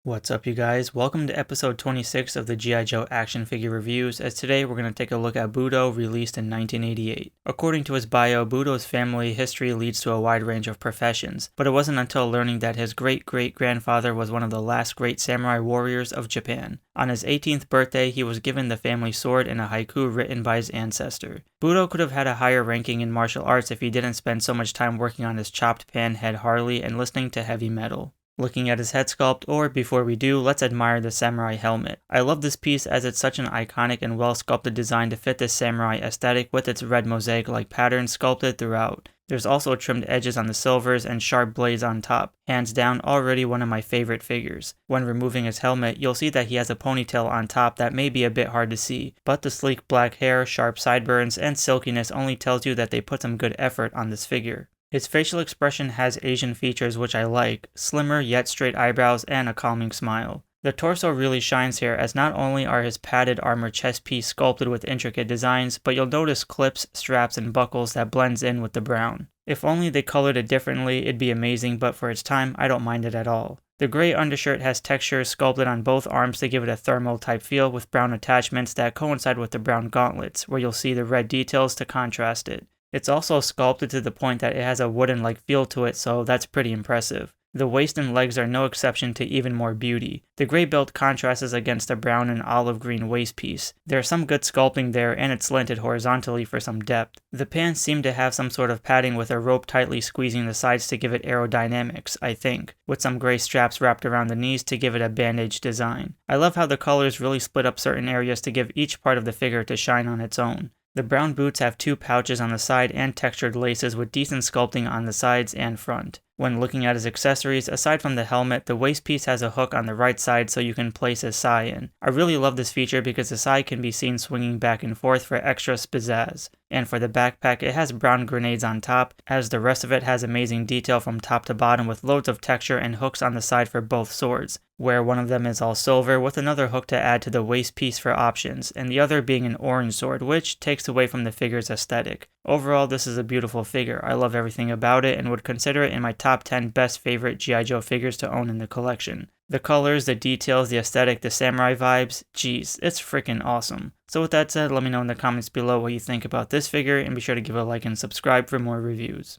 What's up, you guys? Welcome to episode 26 of the G.I. Joe action figure reviews, as today we're going to take a look at Budo, released in 1988. According to his bio, Budo's family history leads to a wide range of professions, but it wasn't until learning that his great-great-grandfather was one of the last great samurai warriors of Japan. On his 18th birthday, he was given the family sword and a haiku written by his ancestor. Budo could have had a higher ranking in martial arts if he didn't spend so much time working on his chopped pan head Harley and listening to heavy metal. Looking at his head sculpt, or before we do, let's admire the samurai helmet. I love this piece as it's such an iconic and well sculpted design to fit this samurai aesthetic with its red mosaic-like pattern sculpted throughout. There's also trimmed edges on the silvers and sharp blades on top. Hands down, already one of my favorite figures. When removing his helmet, you'll see that he has a ponytail on top that may be a bit hard to see, but the sleek black hair, sharp sideburns, and silkiness only tells you that they put some good effort on this figure. His facial expression has Asian features which I like, slimmer yet straight eyebrows and a calming smile. The torso really shines here, as not only are his padded armor chest piece sculpted with intricate designs, but you'll notice clips, straps, and buckles that blends in with the brown. If only they colored it differently, it'd be amazing, but for its time, I don't mind it at all. The gray undershirt has textures sculpted on both arms to give it a thermal type feel with brown attachments that coincide with the brown gauntlets, where you'll see the red details to contrast it. It's also sculpted to the point that it has a wooden-like feel to it, so that's pretty impressive. The waist and legs are no exception to even more beauty. The gray belt contrasts against the brown and olive green waist piece. There's some good sculpting there, and it's slanted horizontally for some depth. The pants seem to have some sort of padding with a rope tightly squeezing the sides to give it aerodynamics, I think, with some gray straps wrapped around the knees to give it a bandage design. I love how the colors really split up certain areas to give each part of the figure to shine on its own. The brown boots have two pouches on the side and textured laces with decent sculpting on the sides and front. When looking at his accessories, aside from the helmet, the waist piece has a hook on the right side so you can place his sai in. I really love this feature because the sai can be seen swinging back and forth for extra pizzazz. And for the backpack, it has brown grenades on top, as the rest of it has amazing detail from top to bottom with loads of texture and hooks on the side for both swords, where one of them is all silver with another hook to add to the waist piece for options, and the other being an orange sword, which takes away from the figure's aesthetic. Overall, this is a beautiful figure. I love everything about it and would consider it in my top 10 best favorite G.I. Joe figures to own in the collection. The colors, the details, the aesthetic, the samurai vibes, geez, it's freaking awesome. So with that said, let me know in the comments below what you think about this figure, and be sure to give it a like and subscribe for more reviews.